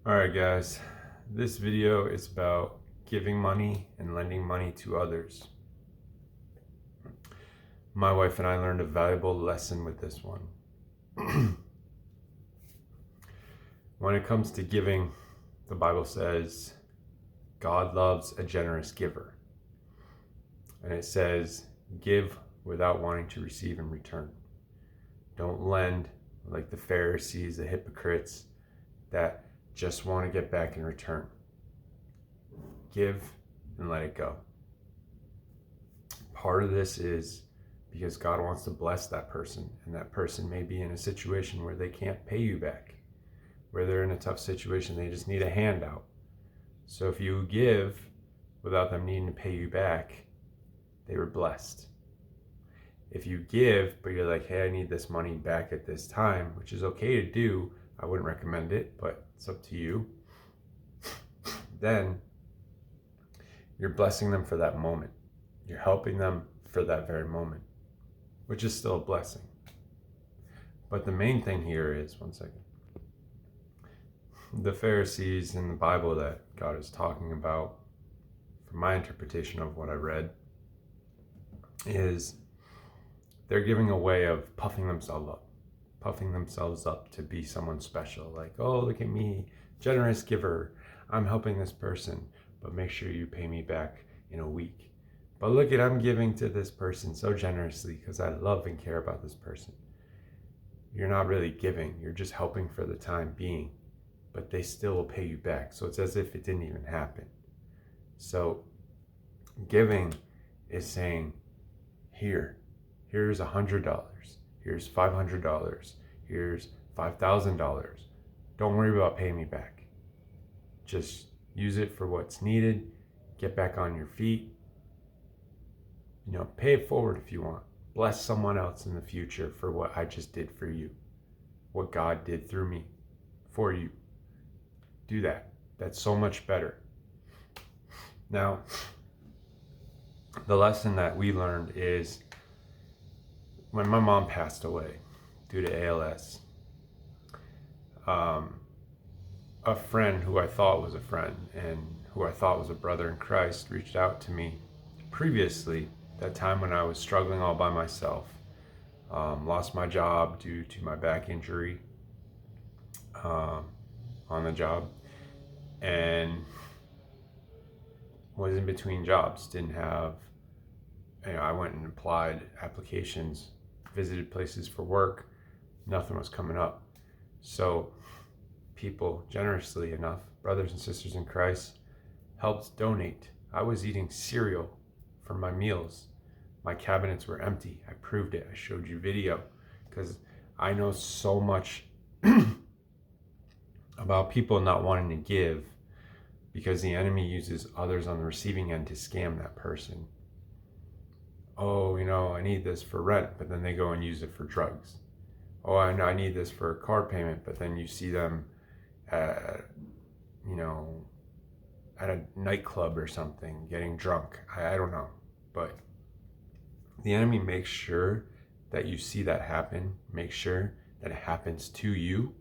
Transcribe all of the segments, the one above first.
Alright guys, this video is about giving money and lending money to others. My wife and I learned a valuable lesson with this one. When it comes to giving, the Bible says God loves a generous giver. And it says, give without wanting to receive in return. Don't lend like the Pharisees, the hypocrites that just want to get back in return. Give and let it go. Part of this is because God wants to bless that person, and that person may be in a situation where they can't pay you back, where they're in a tough situation, they just need a handout. So if you give without them needing to pay you back, they were blessed. If you give, but you're like, hey, I need this money back at this time, which is okay to do, I wouldn't recommend it, but it's up to you, then you're blessing them for that moment. You're helping them for that very moment, which is still a blessing. But the main thing here is, one second, the Pharisees in the Bible that God is talking about, from my interpretation of what I read, is they're giving a way of puffing themselves up to be someone special. Like, oh, look at me, generous giver. I'm helping this person, but make sure you pay me back in a week. But look at, I'm giving to this person so generously because I love and care about this person. You're not really giving, you're just helping for the time being, but they still will pay you back. So it's as if it didn't even happen. So giving is saying, here's $100, here's $500, here's $5,000. Don't worry about paying me back. Just use it for what's needed. Get back on your feet. Pay it forward if you want. Bless someone else in the future for what I just did for you. What God did through me for you. Do that. That's so much better. Now, the lesson that we learned is when my mom passed away due to ALS, a friend who I thought was a friend and who I thought was a brother in Christ reached out to me previously, that time when I was struggling all by myself. Lost my job due to my back injury on the job, and was in between jobs. Didn't have, I went and applied applications, visited places for work, nothing was coming up. So people, generously enough, brothers and sisters in Christ, helped donate. I was eating cereal for my meals. My cabinets were empty. I proved it. I showed you video because I know so much about people not wanting to give because the enemy uses others on the receiving end to scam that person. Oh, I need this for rent, but then they go and use it for drugs. Oh, I need this for a car payment, but then you see them at a nightclub or something, getting drunk. I don't know. But the enemy makes sure that you see that happen, make sure that it happens to you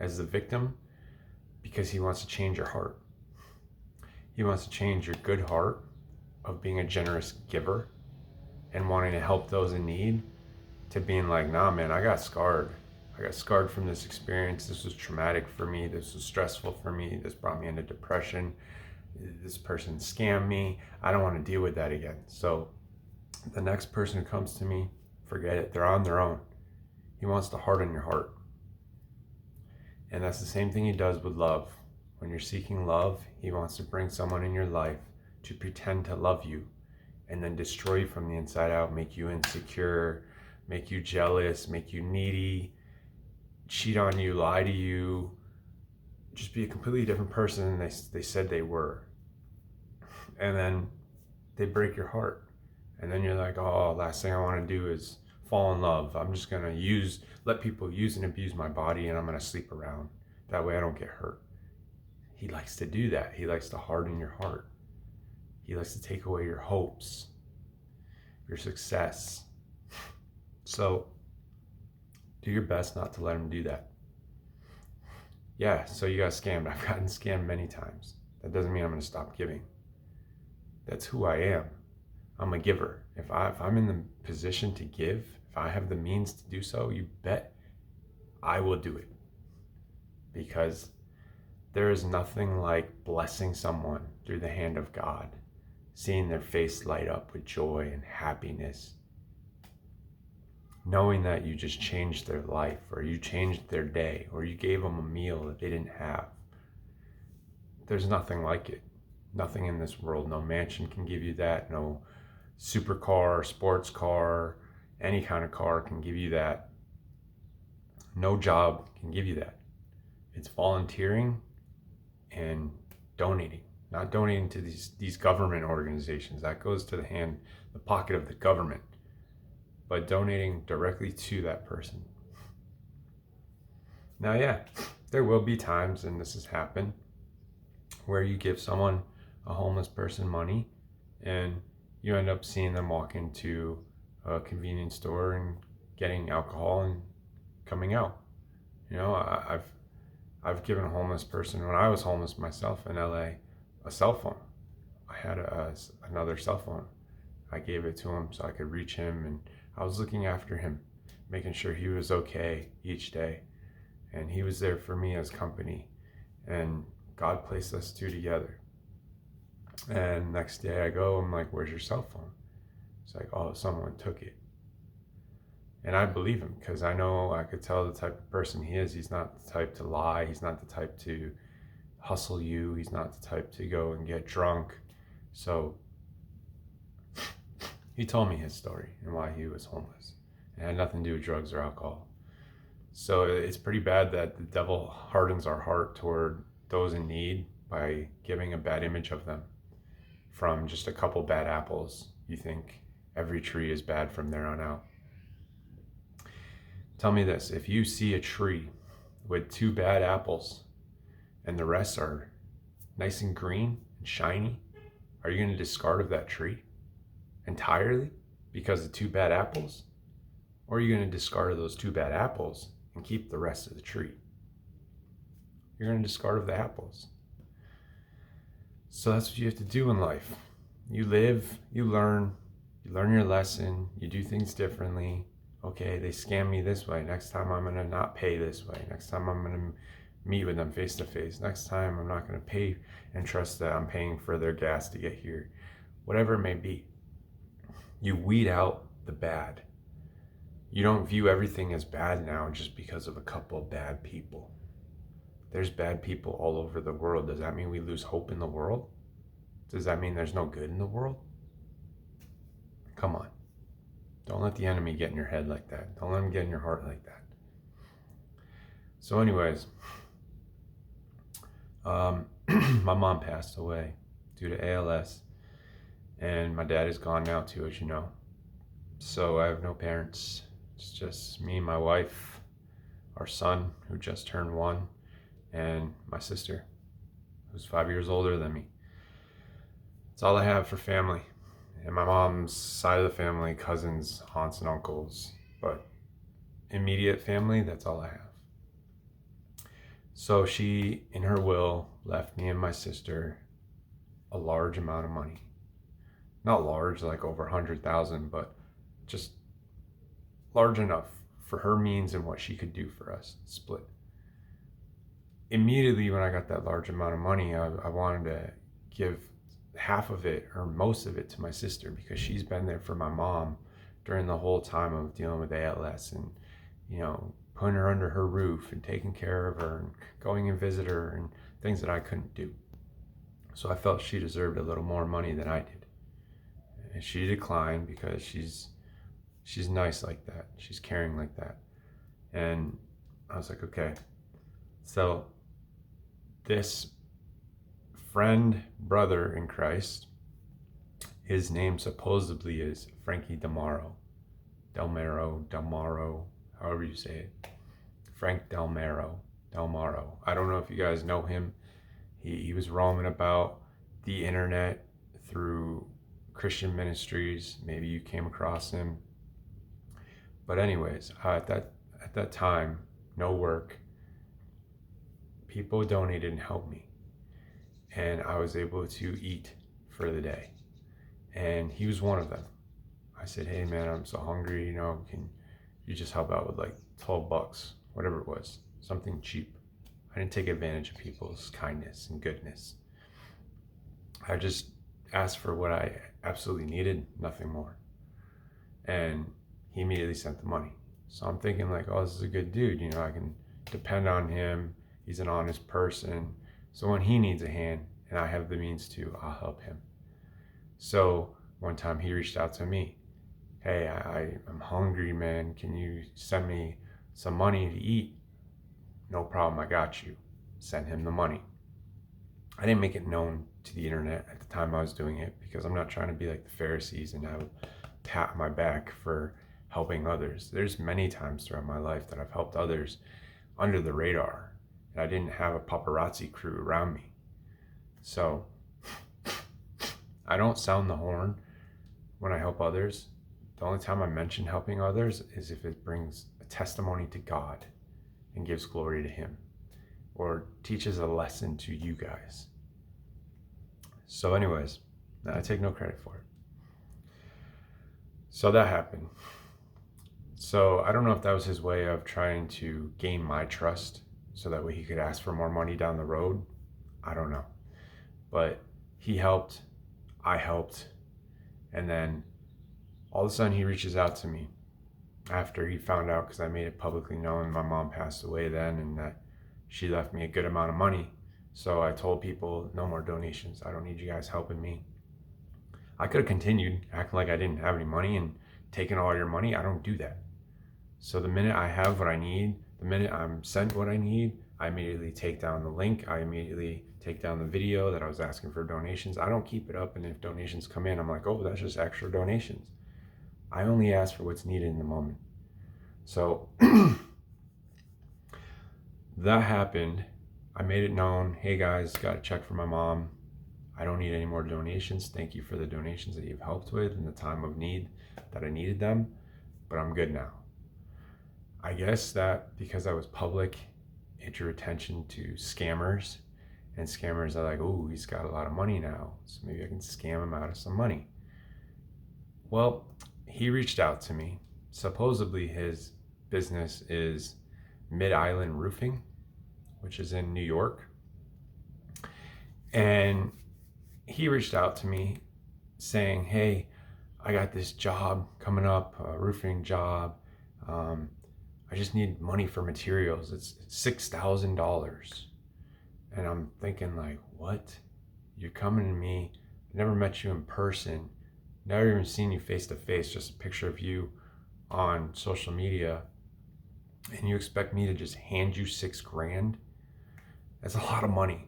as the victim, because he wants to change your heart. He wants to change your good heart of being a generous giver and wanting to help those in need to being like, nah, man, I got scarred. I got scarred from this experience. This was traumatic for me. This was stressful for me. This brought me into depression. This person scammed me. I don't want to deal with that again. So the next person who comes to me, forget it. They're on their own. He wants to harden your heart. And that's the same thing he does with love. When you're seeking love, he wants to bring someone in your life to pretend to love you and then destroy you from the inside out, make you insecure, make you jealous, make you needy, cheat on you, lie to you, just be a completely different person than they said they were. And then they break your heart. And then you're like, oh, last thing I want to do is fall in love. I'm just going to let people use and abuse my body, and I'm going to sleep around. That way I don't get hurt. He likes to do that. He likes to harden your heart. He likes to take away your hopes, your success. So do your best not to let him do that. Yeah, so you got scammed. I've gotten scammed many times. That doesn't mean I'm going to stop giving. That's who I am. I'm a giver. If I'm in the position to give, if I have the means to do so, you bet I will do it. Because there is nothing like blessing someone through the hand of God, seeing their face light up with joy and happiness, knowing that you just changed their life, or you changed their day, or you gave them a meal that they didn't have. There's nothing like it. Nothing in this world. No mansion can give you that. No supercar, sports car, any kind of car can give you that. No job can give you that. It's volunteering and donating. Not donating to these government organizations. That goes to the pocket of the government. But donating directly to that person. Now, yeah, there will be times, and this has happened, where you give someone, a homeless person, money, and you end up seeing them walk into a convenience store and getting alcohol and coming out. You know, I've given a homeless person, when I was homeless myself in LA, a cell phone. I had another cell phone. I gave it to him so I could reach him, and I was looking after him, making sure he was okay each day. And he was there for me as company. And God placed us two together. And next day I go, I'm like, where's your cell phone? It's like, oh, someone took it. And I believe him, because I know, I could tell the type of person he is. He's not the type to lie. He's not the type to hustle you. He's not the type to go and get drunk. So he told me his story and why he was homeless. It had nothing to do with drugs or alcohol. So it's pretty bad that the devil hardens our heart toward those in need by giving a bad image of them. From just a couple bad apples, you think every tree is bad from there on out. Tell me this, if you see a tree with 2 bad apples and the rest are nice and green and shiny, are you going to discard of that tree entirely because of 2 bad apples? Or are you going to discard of those 2 bad apples and keep the rest of the tree? You're going to discard of the apples. So that's what you have to do in life. You live, you learn your lesson, you do things differently. Okay, they scam me this way. Next time I'm going to not pay this way. Next time I'm going to meet with them face to face. Next time I'm not going to pay and trust that I'm paying for their gas to get here. Whatever it may be. You weed out the bad. You don't view everything as bad now just because of a couple of bad people. There's bad people all over the world. Does that mean we lose hope in the world? Does that mean there's no good in the world? Come on. Don't let the enemy get in your head like that. Don't let him get in your heart like that. So anyways, my mom passed away due to ALS. And my dad is gone now too, as you know. So I have no parents. It's just me, my wife, our son, who just turned 1, and my sister, who's 5 years older than me. That's all I have for family. And my mom's side of the family, cousins, aunts, and uncles. But immediate family, that's all I have. So she, in her will, left me and my sister a large amount of money. Not large, like over 100,000, but just large enough for her means and what she could do for us, split. Immediately when I got that large amount of money, I wanted to give half of it or most of it to my sister, because she's been there for my mom during the whole time of dealing with ALS, and, you know, putting her under her roof and taking care of her and going and visit her and things that I couldn't do. So I felt she deserved a little more money than I did. And she declined because she's nice like that. She's caring like that. And I was like, okay. So this friend, brother in Christ, his name supposedly is Frankie Delmaro, however you say it. Frank Delmaro. I don't know if you guys know him. He was roaming about the internet through Christian ministries. Maybe you came across him. But anyways, at that time, no work, people donated and helped me. And I was able to eat for the day. And he was one of them. I said, hey man, I'm so hungry, can you just help out with like $12, whatever it was, something cheap. I didn't take advantage of people's kindness and goodness. I just asked for what I absolutely needed, nothing more. And he immediately sent the money. So I'm thinking like, oh, this is a good dude. I can depend on him. He's an honest person. So when he needs a hand and I have the means to, I'll help him. So one time he reached out to me. Hey, I'm hungry, man. Can you send me some money to eat? No problem, I got you. Send him the money. I didn't make it known to the internet at the time I was doing it because I'm not trying to be like the Pharisees and have a pat on my back for helping others. There's many times throughout my life that I've helped others under the radar and I didn't have a paparazzi crew around me. So I don't sound the horn when I help others. The only time I mention helping others is if it brings a testimony to God and gives glory to him or teaches a lesson to you guys. So anyways, I take no credit for it. So that happened. So I don't know if that was his way of trying to gain my trust so that way he could ask for more money down the road. I don't know. But he helped, I helped, and then all of a sudden he reaches out to me after he found out, because I made it publicly known my mom passed away then and that she left me a good amount of money. So I told people, no more donations. I don't need you guys helping me. I could have continued acting like I didn't have any money and taking all your money. I don't do that. So the minute I have what I need, the minute I'm sent what I need, I immediately take down the link. I immediately take down the video that I was asking for donations. I don't keep it up, and if donations come in, I'm like, oh, that's just extra donations. I only ask for what's needed in the moment. So that happened. I made it known, hey guys, got a check for my mom. I don't need any more donations. Thank you for the donations that you've helped with in the time of need that I needed them, but I'm good now. I guess that because I was public, it drew attention to scammers, and scammers are like, oh, he's got a lot of money now, so maybe I can scam him out of some money. Well, he reached out to me. Supposedly his business is Mid-Island Roofing, which is in New York. And he reached out to me saying, hey, I got this job coming up, a roofing job. I just need money for materials. It's $6,000. And I'm thinking like, what? You're coming to me. I never met you in person. Never even seen you face to face, just a picture of you on social media. And you expect me to just hand you $6,000? That's a lot of money.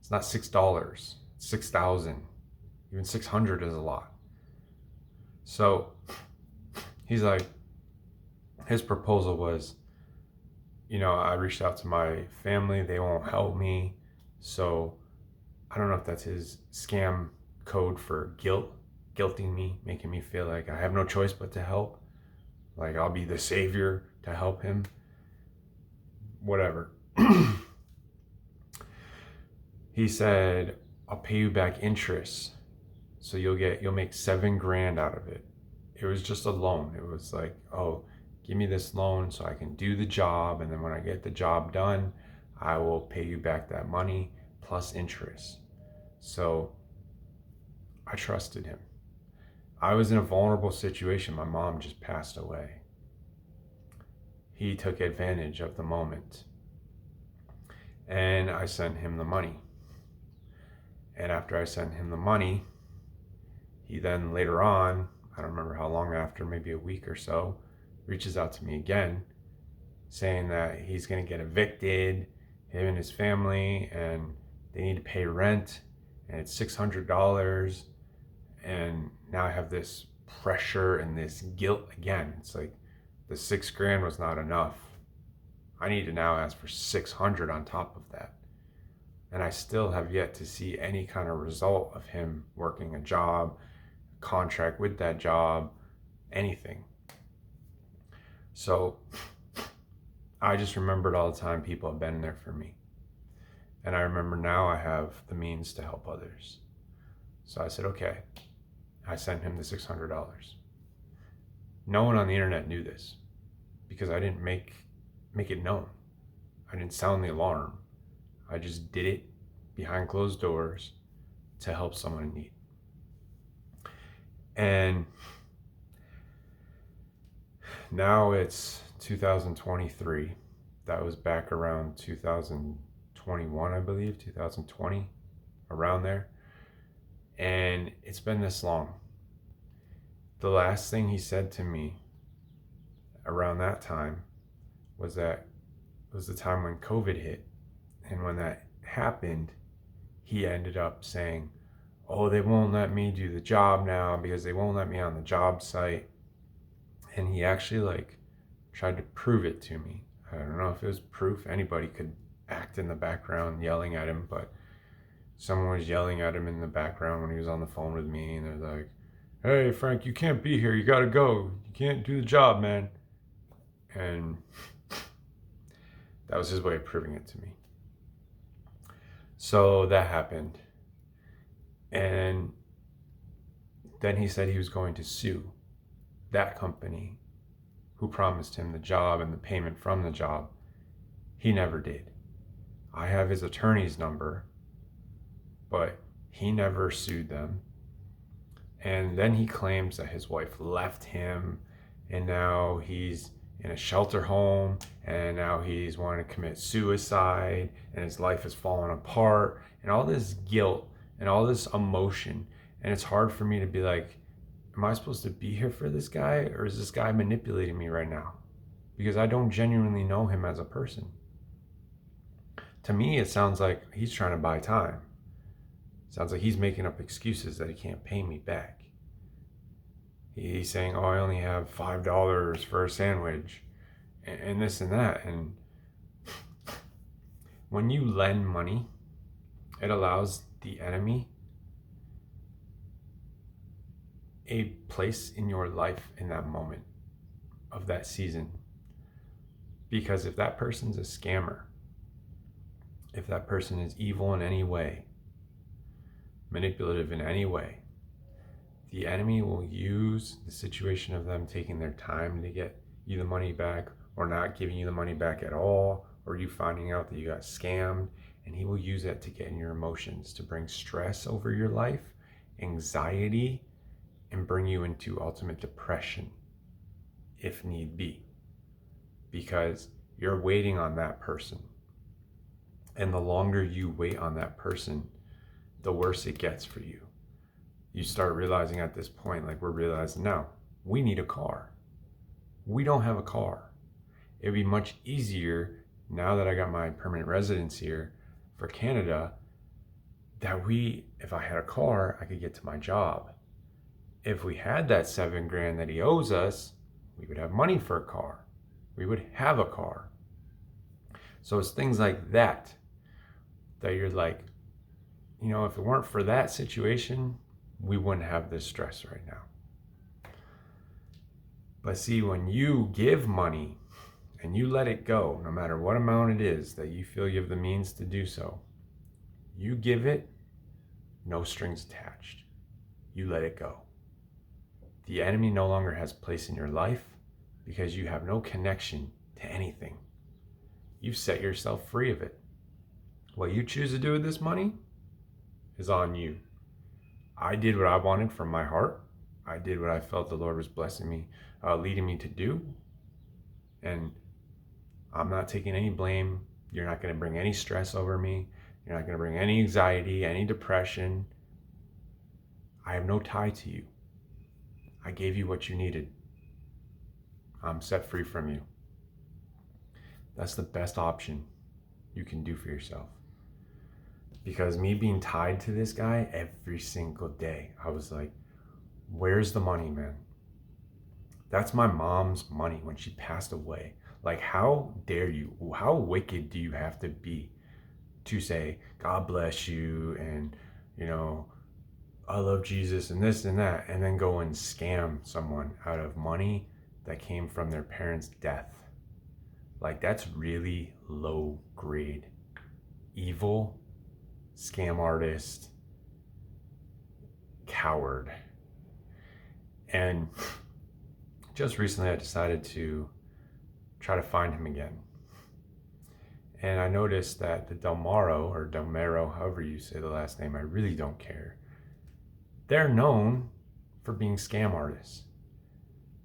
It's not $6, it's 6,000. Even 600 is a lot. So he's like, his proposal was, I reached out to my family, they won't help me. So I don't know if that's his scam code for guilting me, making me feel like I have no choice but to help. Like I'll be the savior to help him. Whatever. He said, I'll pay you back interest. So you'll make $7,000 out of it. It was just a loan. It was like, oh, give me this loan so I can do the job. And then when I get the job done, I will pay you back that money plus interest. So I trusted him. I was in a vulnerable situation. My mom just passed away. He took advantage of the moment. And I sent him the money. And after I sent him the money, he then later on, I don't remember how long after, maybe a week or so, reaches out to me again saying that he's going to get evicted, him and his family, and they need to pay rent, and it's $600. And now I have this pressure and this guilt again. It's like the $6,000 was not enough. I need to now ask for 600 on top of that. And I still have yet to see any kind of result of him working a job, contract with that job, anything. So I just remembered all the time people have been there for me. And I remember now I have the means to help others. So I said, okay. I sent him the $600. No one on the internet knew this because I didn't make it known. I didn't sound the alarm. I just did it behind closed doors to help someone in need. And now it's 2023. That was back around 2021, I believe, 2020, around there. And it's been this long. The last thing he said to me around that time was that it was the time when COVID hit. And when that happened, he ended up saying, oh, they won't let me do the job now because they won't let me on the job site. And he actually tried to prove it to me. I don't know if it was proof. Anybody could act in the background yelling at him, but someone was yelling at him in the background when he was on the phone with me, and they're like, hey, Frank, you can't be here. You got to go. You can't do the job, man. And that was his way of proving it to me. So that happened. And then he said he was going to sue that company who promised him the job and the payment from the job. He never did. I have his attorney's number, but he never sued them. And then he claims that his wife left him, and now he's in a shelter home, and now he's wanting to commit suicide, and his life is falling apart, and all this guilt and all this emotion. And it's hard for me to be like, am I supposed to be here for this guy, or is this guy manipulating me right now? Because I don't genuinely know him as a person. To me, it sounds like he's trying to buy time. Sounds like he's making up excuses that he can't pay me back. He's saying, oh, I only have $5 for a sandwich, and this and that. And when you lend money, it allows the enemy a place in your life in that moment of that season. Because if that person's a scammer, if that person is evil in any way, manipulative in any way, the enemy will use the situation of them taking their time to get you the money back, or not giving you the money back at all, or you finding out that you got scammed, and he will use that to get in your emotions, to bring stress over your life, anxiety, and bring you into ultimate depression if need be, because you're waiting on that person. And the longer you wait on that person, the worse it gets for you. You start realizing at this point, we're realizing now, we need a car. We don't have a car. It'd be much easier now that I got my permanent residence here for Canada, that if I had a car, I could get to my job. If we had that $7,000 that he owes us, we would have money for a car. We would have a car. So it's things like that you're like, if it weren't for that situation, we wouldn't have this stress right now. But see, when you give money and you let it go, no matter what amount it is that you feel you have the means to do so, you give it, no strings attached. You let it go. The enemy no longer has place in your life because you have no connection to anything. You've set yourself free of it. What you choose to do with this money is on you. I did what I wanted from my heart. I did what I felt the Lord was blessing me, leading me to do. And I'm not taking any blame. You're not going to bring any stress over me. You're not going to bring any anxiety, any depression. I have no tie to you. I gave you what you needed. I'm set free from you. That's the best option you can do for yourself. Because me being tied to this guy every single day, I was like, where's the money, man? That's my mom's money when she passed away. How dare you? How wicked do you have to be to say, God bless you, and, I love Jesus and this and that, and then go and scam someone out of money that came from their parents' death? That's really low grade evil, scam artist, coward. And just recently I decided to try to find him again. And I noticed that the Delmaro, or Delmero, however you say the last name, I really don't care. They're known for being scam artists.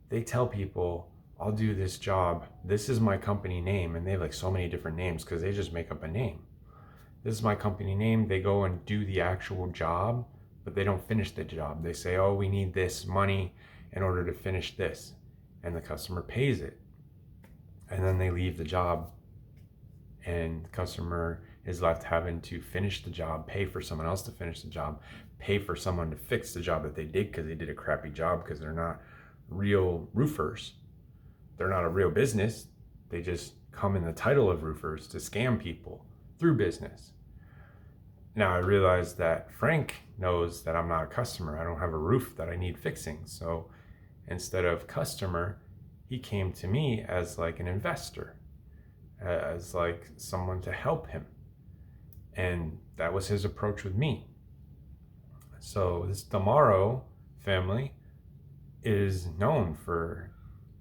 They tell people, I'll do this job. This is my company name. And they have like so many different names because they just make up a name. This is my company name. They go and do the actual job, but they don't finish the job. They say, oh, we need this money in order to finish this. And the customer pays it. And then they leave the job. And the customer is left having to finish the job, pay for someone else to finish the job, pay for someone to fix the job that they did because they did a crappy job because they're not real roofers. They're not a real business. They just come in the title of roofers to scam people through business. Now I realize that Frank knows that I'm not a customer. I don't have a roof that I need fixing. So instead of customer, he came to me as like an investor, as like someone to help him. And that was his approach with me. So this Damaro family is known for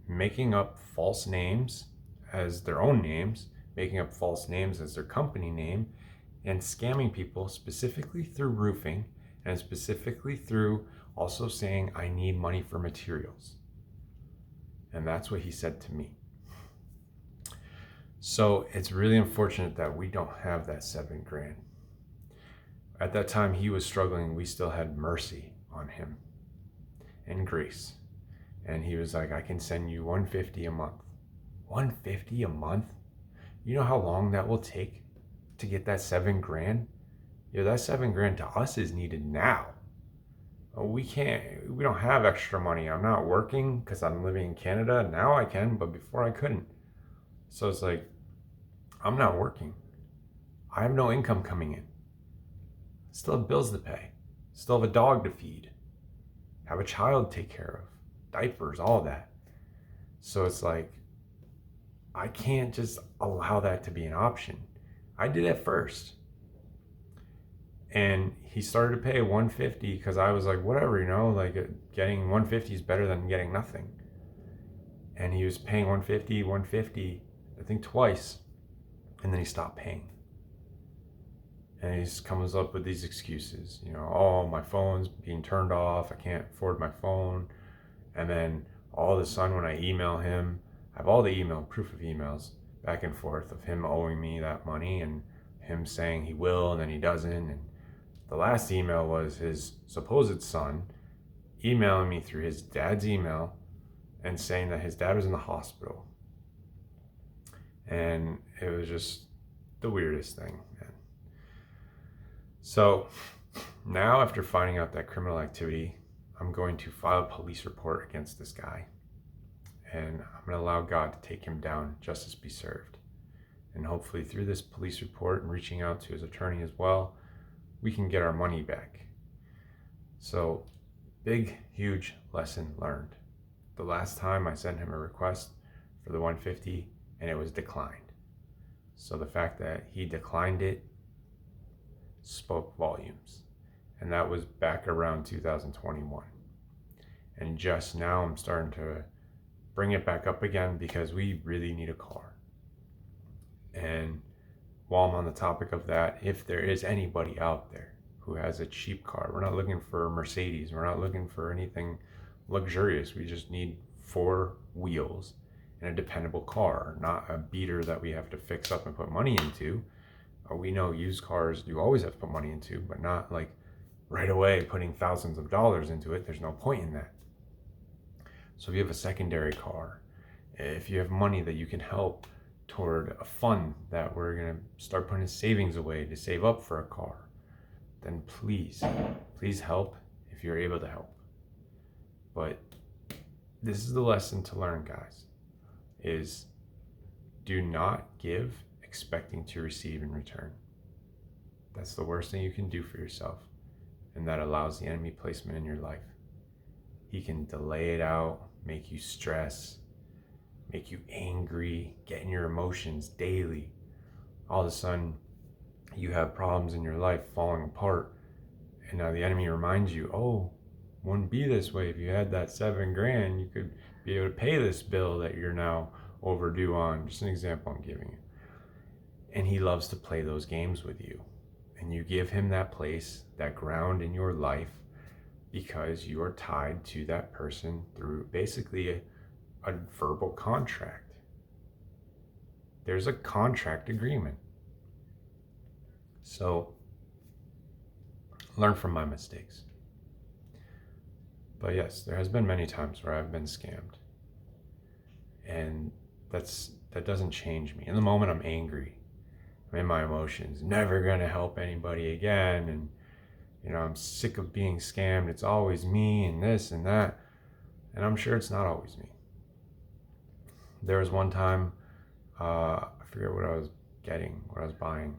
making up false names as their own names, making up false names as their company name, and scamming people specifically through roofing and specifically through also saying, I need money for materials. And that's what he said to me. So it's really unfortunate that we don't have that $7,000. At that time he was struggling, we still had mercy on him and grace. And he was like, I can send you $150 a month. $150 a month? You know how long that will take to get that $7,000? Yeah, that $7,000 to us is needed now. We don't have extra money. I'm not working because I'm living in Canada. Now I can, but before I couldn't. So it's like, I'm not working. I have no income coming in. Still have bills to pay. Still have a dog to feed. Have a child to take care of. Diapers, all that. So it's like, I can't just allow that to be an option. I did it first. And he started to pay $150 because I was like, whatever, like getting $150 is better than getting nothing. And he was paying $150, I think twice. And then he stopped paying. And he just comes up with these excuses, oh, my phone's being turned off. I can't afford my phone. And then all of a sudden when I email him, I have all the proof of emails back and forth of him owing me that money and him saying he will and then he doesn't. And the last email was his supposed son emailing me through his dad's email and saying that his dad was in the hospital. And it was just the weirdest thing, man. So now after finding out that criminal activity, I'm going to file a police report against this guy. And I'm going to allow God to take him down, justice be served. And hopefully through this police report and reaching out to his attorney as well, we can get our money back. So big, huge lesson learned. The last time I sent him a request for the $150 and it was declined. So the fact that he declined it spoke volumes. And that was back around 2021. And just now I'm starting to bring it back up again because we really need a car. And while I'm on the topic of that, if there is anybody out there who has a cheap car, we're not looking for a Mercedes, we're not looking for anything luxurious. We just need 4 wheels and a dependable car, not a beater that we have to fix up and put money into. We know used cars you always have to put money into, but not like right away putting thousands of dollars into it. There's no point in that. So if you have a secondary car, if you have money that you can help toward a fund that we're going to start putting savings away to save up for a car, then please help if you're able to help. But this is the lesson to learn, guys, is do not give expecting to receive in return. That's the worst thing you can do for yourself, and that allows the enemy placement in your life. He can delay it out, make you stress, make you angry, get in your emotions daily. All of a sudden, you have problems in your life falling apart, and now the enemy reminds you, oh, wouldn't be this way if you had that $7,000. You could be able to pay this bill that you're now overdue on. Just an example I'm giving you. And he loves to play those games with you. And you give him that place, that ground in your life, because you are tied to that person through basically a verbal contract. There's a contract agreement. So learn from my mistakes. But yes, there has been many times where I've been scammed. And that doesn't change me. In the moment, I'm angry. I'm in my emotions. Never gonna help anybody again. And I'm sick of being scammed. It's always me and this and that. And I'm sure it's not always me. There was one time, I forget what I was buying.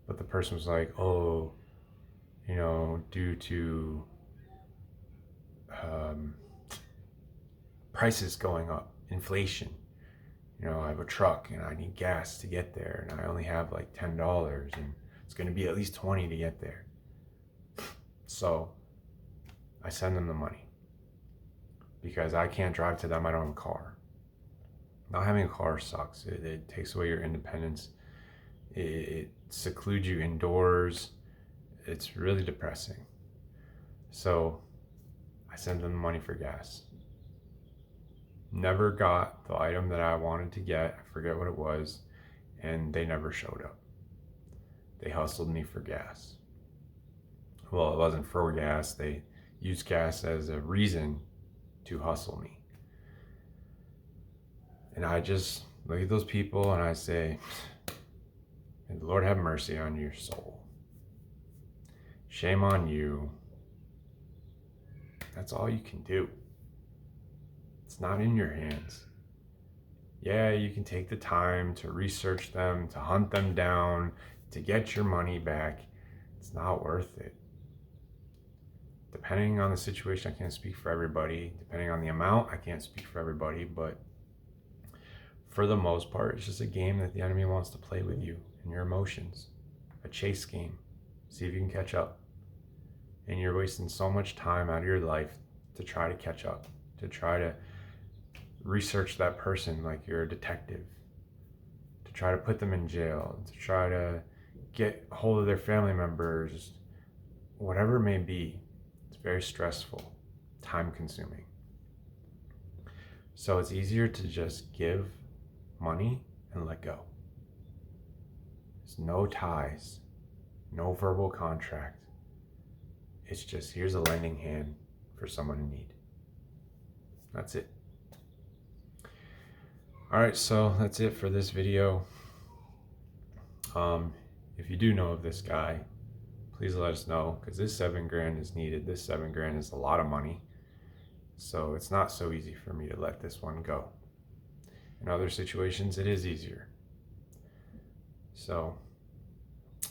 But the person was like, oh, due to prices going up, inflation, I have a truck and I need gas to get there, and I only have like $10, and it's going to be at least $20 to get there. So I send them the money because I can't drive to them. I don't have a car. Not having a car sucks. It takes away your independence. It secludes you indoors. It's really depressing. So I sent them the money for gas. Never got the item that I wanted to get. I forget what it was. And they never showed up. They hustled me for gas. Well, it wasn't for gas. They used gas as a reason to hustle me. And I just look at those people and I say, may the Lord have mercy on your soul. Shame on you. That's all you can do. It's not in your hands. Yeah, you can take the time to research them, to hunt them down, to get your money back. It's not worth it. Depending on the situation, I can't speak for everybody. Depending on the amount, I can't speak for everybody. But for the most part, it's just a game that the enemy wants to play with you and your emotions. A chase game. See if you can catch up. And you're wasting so much time out of your life to try to catch up, to try to research that person like you're a detective, to try to put them in jail, to try to get a hold of their family members, whatever it may be. It's very stressful, time consuming. So it's easier to just give money and let go. There's no ties, no verbal contract. It's just, here's a lending hand for someone in need. That's it. All right, so that's it for this video. If you do know of this guy, please let us know, because this $7,000 is needed. This $7,000 is a lot of money. So it's not so easy for me to let this one go. In other situations, it is easier. So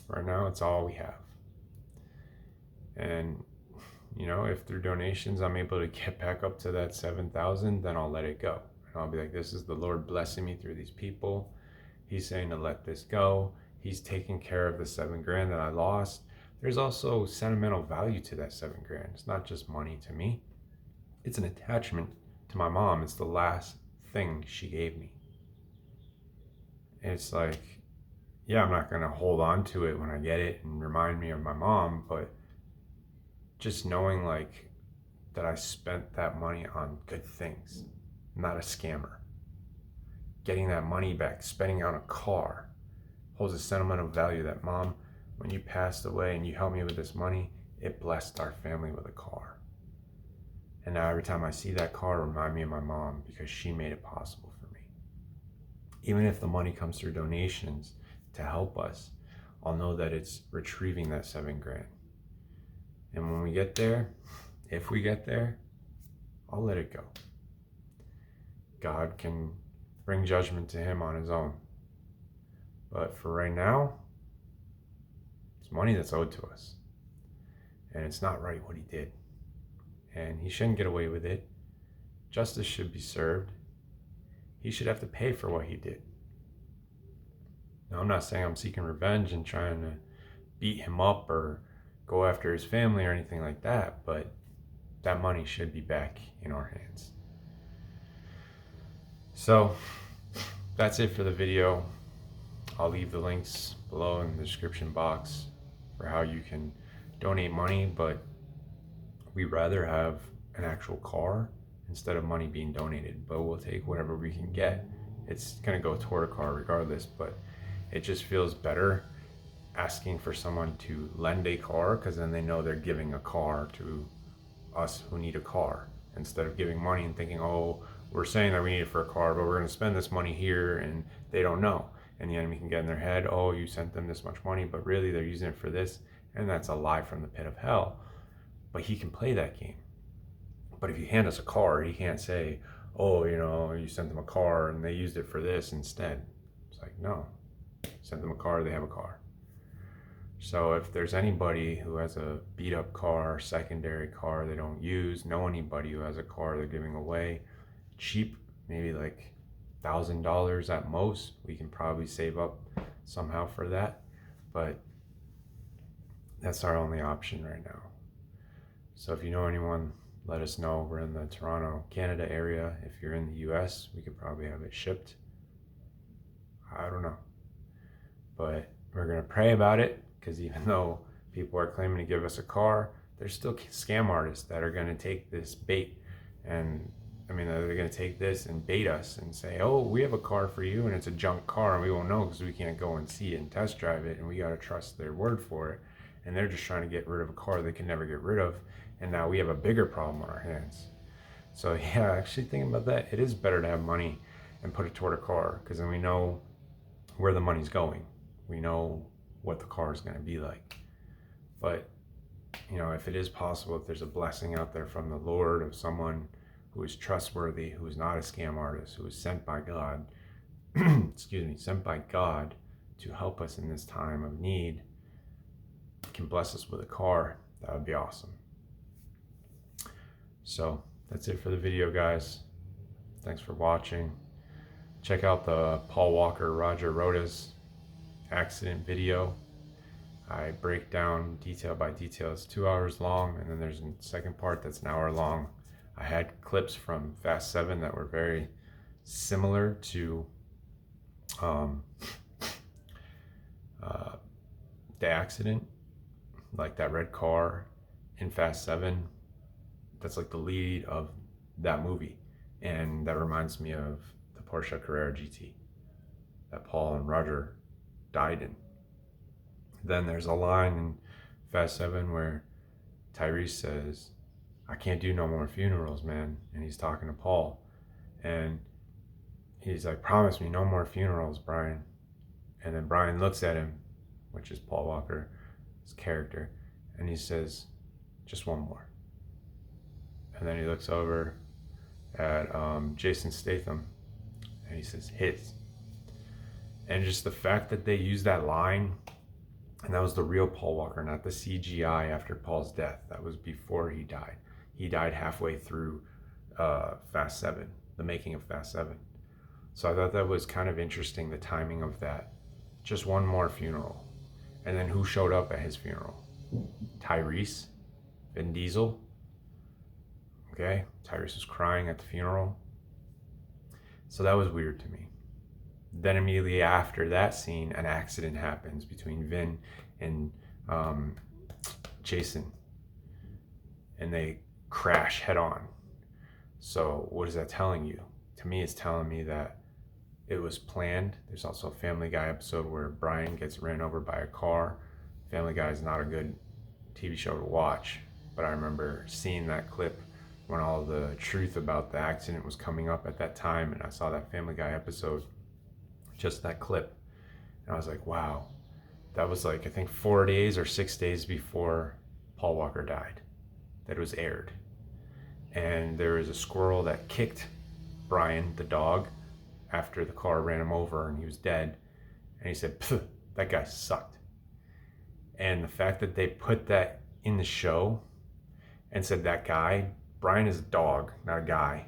right now, it's all we have. And if through donations I'm able to get back up to that 7,000, then I'll let it go. And I'll be like, this is the Lord blessing me through these people. He's saying to let this go. He's taking care of the $7,000 that I lost. There's also sentimental value to that $7,000. It's not just money to me. It's an attachment to my mom. It's the last thing she gave me. And it's like, yeah, I'm not going to hold on to it when I get it and remind me of my mom, but just knowing that I spent that money on good things, not a scammer. Getting that money back, spending on a car, holds a sentimental value that, Mom, when you passed away and you helped me with this money, it blessed our family with a car. And now every time I see that car, remind me of my mom, because she made it possible for me. Even if the money comes through donations to help us, I'll know that it's retrieving that $7,000. And when we get there, if we get there, I'll let it go. God can bring judgment to him on his own. But for right now, it's money that's owed to us. And it's not right what he did. And he shouldn't get away with it. Justice should be served. He should have to pay for what he did. Now, I'm not saying I'm seeking revenge and trying to beat him up or go after his family or anything like that, but that money should be back in our hands. So that's it for the video. I'll leave the links below in the description box for how you can donate money, but we'd rather have an actual car instead of money being donated, but we'll take whatever we can get. It's gonna go toward a car regardless, but it just feels better asking for someone to lend a car, because then they know they're giving a car to us who need a car, instead of giving money and thinking, oh, we're saying that we need it for a car, but we're going to spend this money here, and they don't know. And the enemy can get in their head, oh, you sent them this much money, but really they're using it for this, and that's a lie from the pit of hell. But he can play that game. But if you hand us a car, he can't say, oh, you sent them a car and they used it for this instead. It's like, no, sent them a car, they have a car. So if there's anybody who has a beat up car, secondary car they don't use, know anybody who has a car they're giving away cheap, maybe like $1,000 at most, we can probably save up somehow for that. But that's our only option right now. So if you know anyone, let us know. We're in the Toronto, Canada area. If you're in the US, we could probably have it shipped. I don't know. But we're going to pray about it, because even though people are claiming to give us a car, there's still scam artists that are going to take this bait. And they're going to take this and bait us and say, oh, we have a car for you, and it's a junk car, and we won't know because we can't go and see it and test drive it, and we got to trust their word for it. And they're just trying to get rid of a car they can never get rid of. And now we have a bigger problem on our hands. So yeah, actually thinking about that, it is better to have money and put it toward a car, because then we know where the money's going. We know what the car is going to be like. But if it is possible, if there's a blessing out there from the Lord of someone who is trustworthy, who is not a scam artist, who is sent by God, sent by God to help us in this time of need, can bless us with a car, that would be awesome. So that's it for the video, guys. Thanks for watching. Check out the Paul Walker, Roger Rodas accident video. I break down detail by detail. It's 2 hours long, and then there's a second part that's an hour long. I had clips from Fast 7 that were very similar to the accident, like that red car in Fast 7. That's like the lead of that movie, and that reminds me of the Porsche Carrera GT that Paul and Roger died in. Then there's a line in Fast 7 where Tyrese says, I can't do no more funerals, man. And he's talking to Paul, and he's like, promise me no more funerals, Brian. And then Brian looks at him, which is Paul Walker's character, and he says, just one more. And then he looks over at Jason Statham, and he says, his. And just the fact that they used that line, and that was the real Paul Walker, not the CGI after Paul's death. That was before he died. He died halfway through Fast 7, the making of Fast 7. So I thought that was kind of interesting, the timing of that. Just one more funeral. And then who showed up at his funeral? Tyrese, Vin Diesel. Okay, Tyrese was crying at the funeral. So that was weird to me. Then immediately after that scene, an accident happens between Vin and Jason, and they crash head on. So what is that telling you? To me, it's telling me that it was planned. There's also a Family Guy episode where Brian gets ran over by a car. Family Guy is not a good TV show to watch, but I remember seeing that clip when all the truth about the accident was coming up at that time, and I saw that Family Guy episode, just that clip, and I was like, wow, that was like, I think 4 days or 6 days before Paul Walker died that it was aired. And there was a squirrel that kicked Brian, the dog, after the car ran him over and he was dead, and he said, that guy sucked. And the fact that they put that in the show and said that guy, Brian is a dog, not a guy,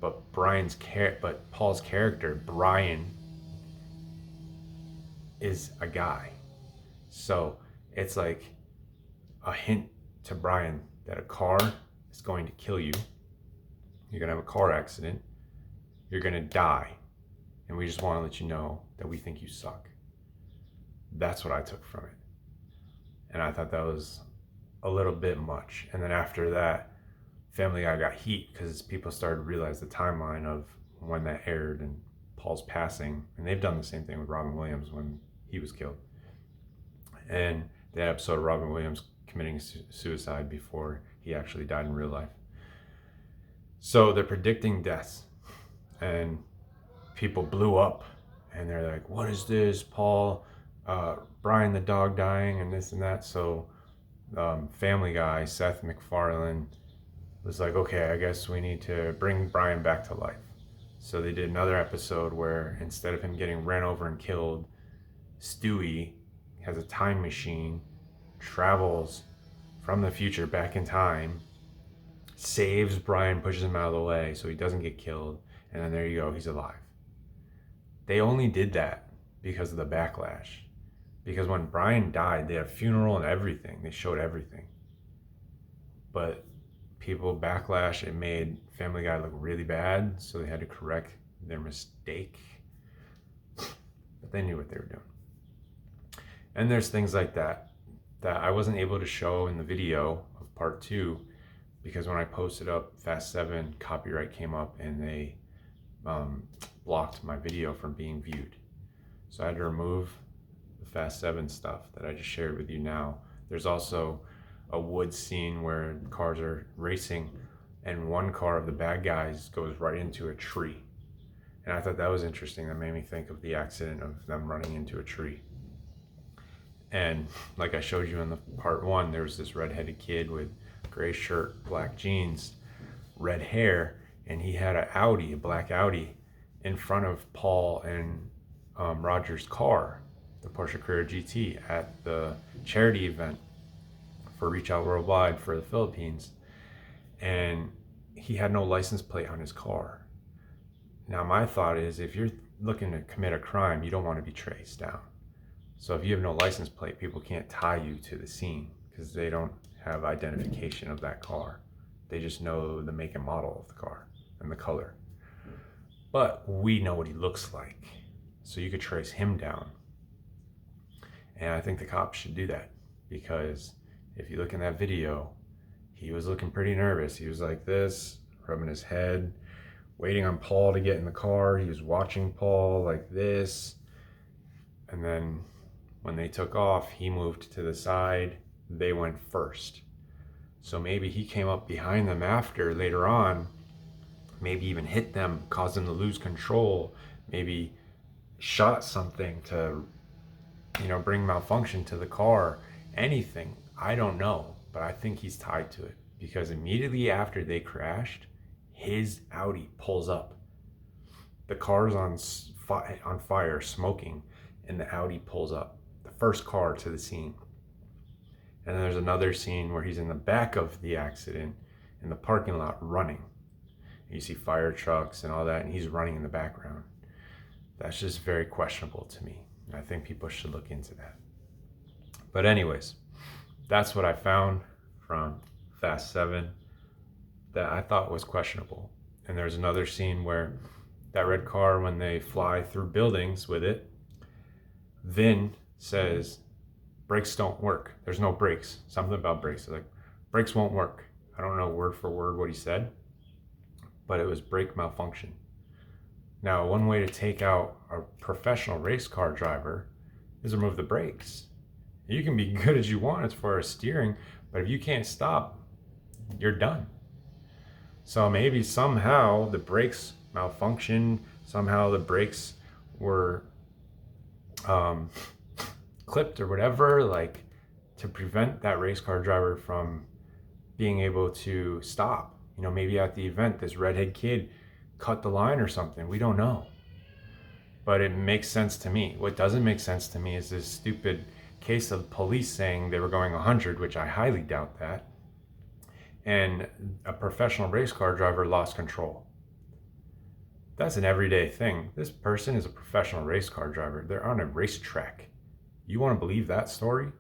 but Paul's character, Brian, is a guy. So it's like a hint to Brian that a car is going to kill you. You're going to have a car accident. You're going to die. And we just want to let you know that we think you suck. That's what I took from it. And I thought that was a little bit much. And then after that, Family Guy got heat because people started to realize the timeline of when that aired and Paul's passing. And they've done the same thing with Robin Williams when he was killed. And that episode of Robin Williams committing suicide before he actually died in real life. So they're predicting deaths. And people blew up. And they're like, what is this, Paul? Brian the dog dying and this and that. So Family Guy, Seth MacFarlane, was like, okay, I guess we need to bring Brian back to life. So they did another episode where instead of him getting ran over and killed, Stewie has a time machine, travels from the future back in time, saves Brian, pushes him out of the way so he doesn't get killed, and then there you go, he's alive. They only did that because of the backlash. Because when Brian died, they had a funeral and everything. They showed everything. But people backlash, it made Family Guy look really bad, so they had to correct their mistake. But they knew what they were doing. And there's things like that I wasn't able to show in the video of part 2 because when I posted up Fast 7, copyright came up and they blocked my video from being viewed. So I had to remove the Fast 7 stuff that I just shared with you now. There's also a woods scene where cars are racing and one car of the bad guys goes right into a tree. And I thought that was interesting. That made me think of the accident of them running into a tree. And like I showed you in the part 1, there was this redheaded kid with gray shirt, black jeans, red hair, and he had a black Audi in front of Paul and Roger's car, the Porsche Carrera GT, at the charity event for Reach Out Worldwide for the Philippines. And he had no license plate on his car. Now my thought is, if you're looking to commit a crime, you don't want to be traced down. So if you have no license plate, people can't tie you to the scene because they don't have identification of that car. They just know the make and model of the car and the color. But we know what he looks like, so you could trace him down. And I think the cops should do that, because if you look in that video, he was looking pretty nervous. He was like this, rubbing his head, waiting on Paul to get in the car. He was watching Paul like this. And then when they took off, he moved to the side. They went first. So maybe he came up behind them after, later on, maybe even hit them, caused them to lose control, maybe shot something to, bring malfunction to the car, anything. I don't know, but I think he's tied to it, because immediately after they crashed, his Audi pulls up. The car's on fire, smoking, and the Audi pulls up. The first car to the scene. And then there's another scene where he's in the back of the accident in the parking lot running. You see fire trucks and all that, and he's running in the background. That's just very questionable to me. I think people should look into that. But anyways, that's what I found from Fast 7 that I thought was questionable. And there's another scene where that red car, when they fly through buildings with it, Vin says, brakes don't work. There's no brakes. Something about brakes. Like, brakes won't work. I don't know word for word what he said, but it was brake malfunction. Now, one way to take out a professional race car driver is remove the brakes. You can be good as you want as far as steering, but if you can't stop, you're done. So maybe somehow the brakes malfunctioned, somehow the brakes were clipped or whatever, like to prevent that race car driver from being able to stop. Maybe at the event, this redhead kid cut the line or something. We don't know. But it makes sense to me. What doesn't make sense to me is this stupid case of police saying they were going 100, which I highly doubt that, and a professional race car driver lost control. That's an everyday thing. This person is a professional race car driver. They're on a racetrack. You want to believe that story?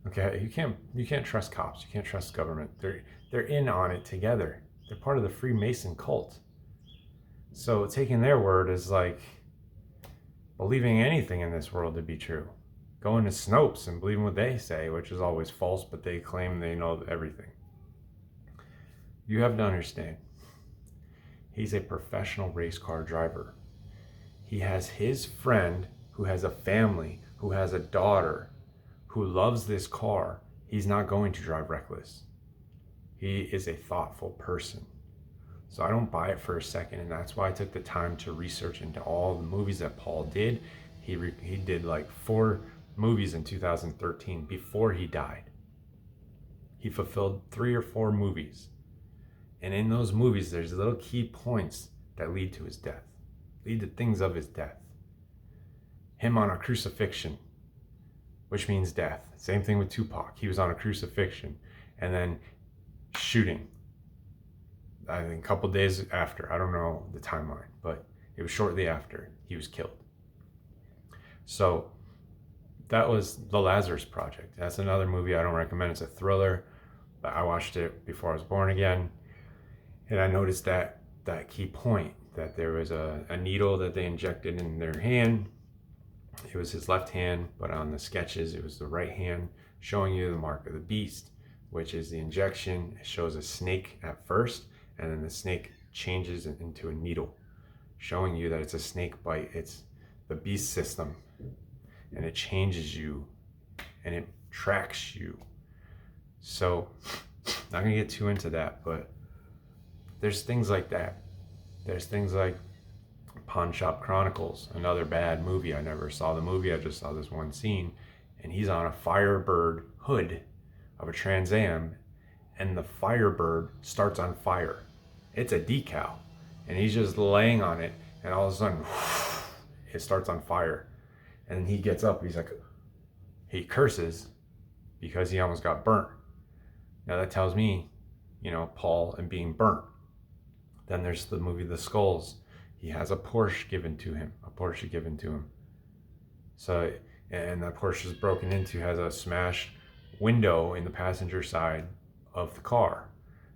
Okay, you can't trust cops. You can't trust government. They're in on it together. They're part of the Freemason cult. So taking their word is like believing anything in this world to be true. Going to Snopes and believing what they say, which is always false, but they claim they know everything. You have to understand, he's a professional race car driver. He has his friend who has a family, who has a daughter, who loves this car. He's not going to drive reckless. He is a thoughtful person. So I don't buy it for a second, and that's why I took the time to research into all the movies that Paul did. He did like 4 movies in 2013 before he died. He fulfilled 3 or 4 movies. And in those movies, there's little key points that lead to his death, lead to things of his death. Him on a crucifixion, which means death. Same thing with Tupac. He was on a crucifixion and then shooting. I think a couple days after, I don't know the timeline, but it was shortly after he was killed. So that was The Lazarus Project. That's another movie I don't recommend. It's a thriller, but I watched it before I was born again. And I noticed that key point, that there was a needle that they injected in their hand. It was his left hand, but on the sketches, it was the right hand, showing you the mark of the beast, which is the injection. It shows a snake at first, and then the snake changes into a needle, showing you that it's a snake bite. It's the beast system, and it changes you, and it tracks you. So, not gonna get too into that, but there's things like that. There's things like Pawn Shop Chronicles, another bad movie. I never saw the movie, I just saw this one scene, and he's on a Firebird hood of a Trans Am, and the Firebird starts on fire. It's a decal, and he's just laying on it, and all of a sudden, it starts on fire. And then he gets up, he's like, he curses because he almost got burnt. Now that tells me, Paul and being burnt. Then there's the movie The Skulls. He has a Porsche given to him. So, and that Porsche is broken into, has a smashed window in the passenger side of the car.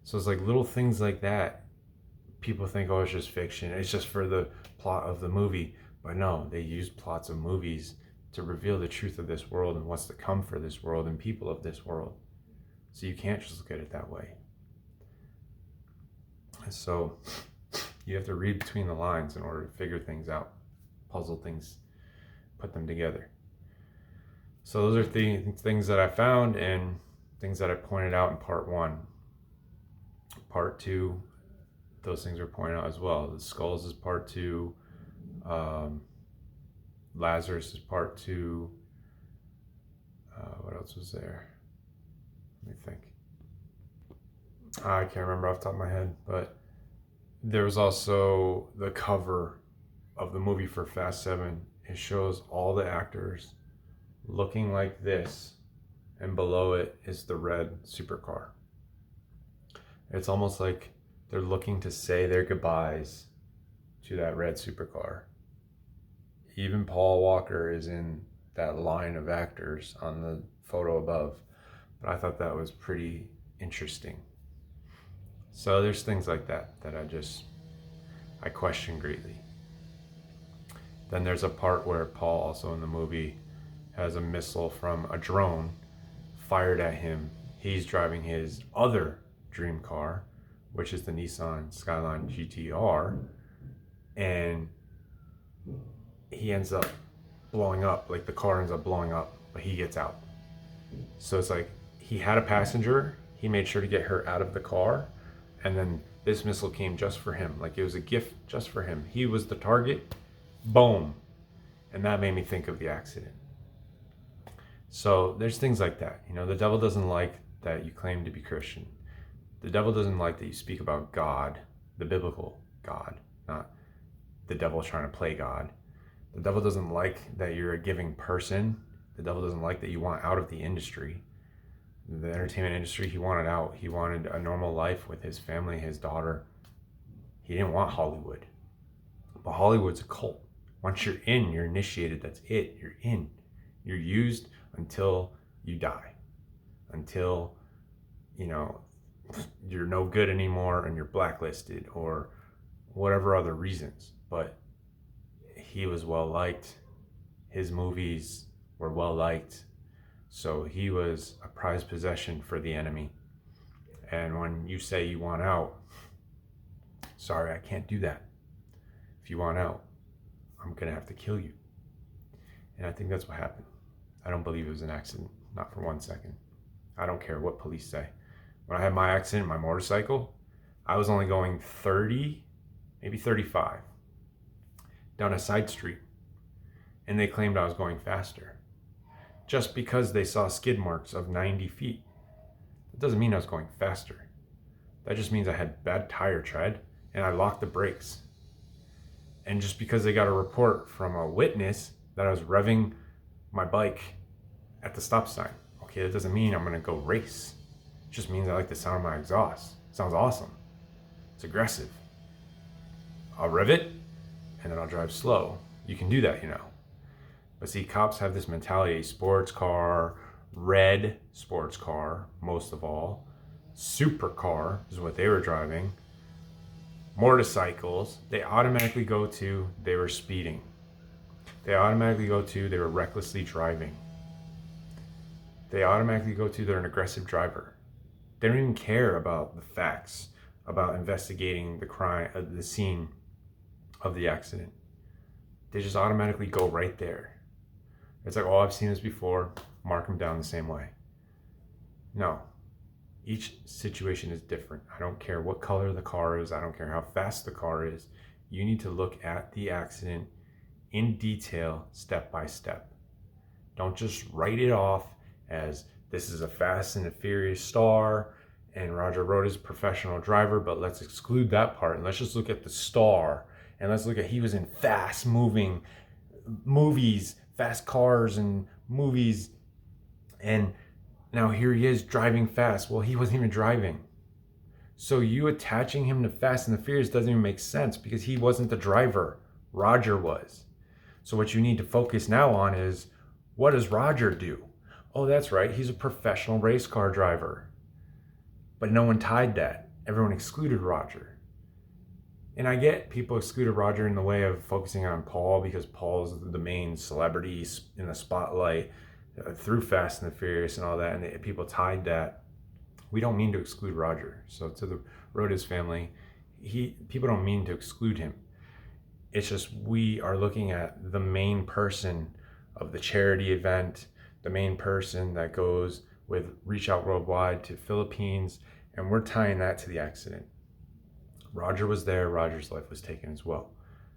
So it's like little things like that. People think, oh, it's just fiction. It's just for the plot of the movie. But no, they use plots of movies to reveal the truth of this world and what's to come for this world and people of this world. So you can't just look at it that way. So you have to read between the lines in order to figure things out, puzzle things, put them together. So those are things that I found and things that I pointed out in part 1. Part 2, those things were pointed out as well. The Skulls is part 2. Lazarus is part 2. What else was there? Let me think. I can't remember off the top of my head, but there was also the cover of the movie for Fast 7. It shows all the actors looking like this, and below it is the red supercar. It's almost like they're looking to say their goodbyes to that red supercar. Even Paul Walker is in that line of actors on the photo above. But I thought that was pretty interesting. So there's things like that I question greatly. Then there's a part where Paul, also in the movie, has a missile from a drone fired at him. He's driving his other dream car, which is the Nissan Skyline GTR, and he ends up blowing up. Like the car ends up blowing up, but he gets out. So it's like he had a passenger, he made sure to get her out of the car, and then this missile came just for him. Like it was a gift just for him. He was the target, boom. And that made me think of the accident. So there's things like that. The devil doesn't like that you claim to be Christian. The devil doesn't like that you speak about God, the biblical God, not the devil trying to play God. The devil doesn't like that you're a giving person. The devil doesn't like that you want out of the industry. The entertainment industry, he wanted out. He wanted a normal life with his family, his daughter. He didn't want Hollywood. But Hollywood's a cult. Once you're in, you're initiated. That's it. You're in. You're used until you die, until, you know, you're no good anymore and you're blacklisted or whatever other reasons. But he was well liked. His movies were well liked. So he was a prized possession for the enemy. And when you say you want out, sorry, I can't do that. If you want out, I'm going to have to kill you. And I think that's what happened. I don't believe it was an accident, not for 1 second. I don't care what police say. When I had my accident, my motorcycle, I was only going 30, maybe 35, down a side street. And they claimed I was going faster. Just because they saw skid marks of 90 feet. That doesn't mean I was going faster. That just means I had bad tire tread and I locked the brakes. And just because they got a report from a witness that I was revving my bike at the stop sign, okay, that doesn't mean I'm gonna go race. It just means I like the sound of my exhaust. It sounds awesome. It's aggressive. I'll rev it and then I'll drive slow. You can do that, you know. But see, cops have this mentality: sports car, red sports car, most of all, supercar is what they were driving, motorcycles, they automatically go to they were speeding. They automatically go to they were recklessly driving. They automatically go to they're an aggressive driver. They don't even care about the facts, about investigating the crime, the scene of the accident. They just automatically go right there. It's like, oh, I've seen this before, mark them down the same way. No, each situation is different. I don't care what color the car is. I don't care how fast the car is. You need to look at the accident in detail, step by step. Don't just write it off as this is a Fast and the Furious star and Roger Road is a professional driver, but let's exclude that part and let's just look at the star and let's look at he was in fast moving movies, fast cars and movies, and now here he is driving fast. Well, he wasn't even driving. So you attaching him to Fast and the Furious doesn't even make sense because he wasn't the driver. Roger was. So what you need to focus now on is, what does Roger do? Oh, that's right, he's a professional race car driver. But no one tied that. Everyone excluded Roger. And I get people excluded Roger in the way of focusing on Paul because Paul's the main celebrity in the spotlight through Fast and the Furious and all that, and people tied that. We don't mean to exclude Roger. So to the Rodas family, people don't mean to exclude him. It's just we are looking at the main person of the charity event, the main person that goes with Reach Out Worldwide to Philippines, and we're tying that to the accident. Roger was there. Roger's life was taken as well.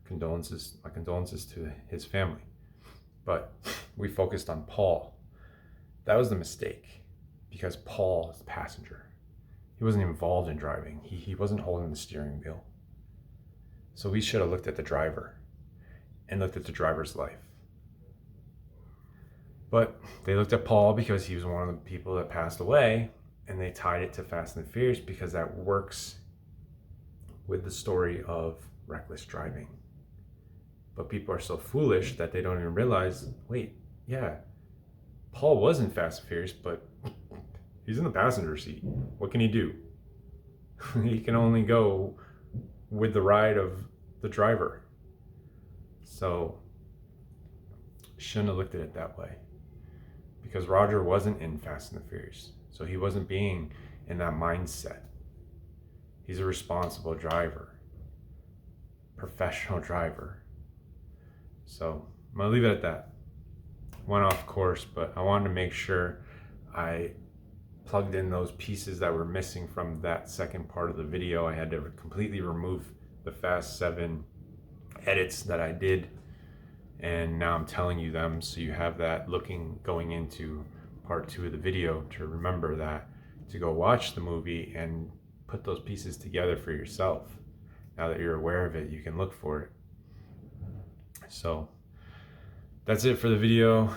My condolences to his family. But we focused on Paul. That was the mistake because Paul is the passenger. He wasn't involved in driving. He wasn't holding the steering wheel. So we should have looked at the driver and looked at the driver's life. But they looked at Paul because he was one of the people that passed away, and they tied it to Fast and the Furious because that works with the story of reckless driving. But people are so foolish that they don't even realize, wait, yeah, Paul was in Fast and Furious, but he's in the passenger seat. What can he do? He can only go with the ride of the driver. So shouldn't have looked at it that way because Roger wasn't in Fast and the Furious. So he wasn't being in that mindset. He's a responsible driver, professional driver. So I'm gonna leave it at that. Went off course, but I wanted to make sure I plugged in those pieces that were missing from that second part of the video. I had to completely remove the Fast 7 edits that I did, and now I'm telling you them so you have that going into part 2 of the video to remember that, to go watch the movie and put those pieces together for yourself. Now that you're aware of it, you can look for it. So that's it for the video.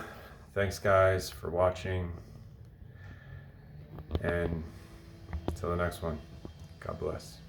Thanks guys for watching, and until the next one, God bless.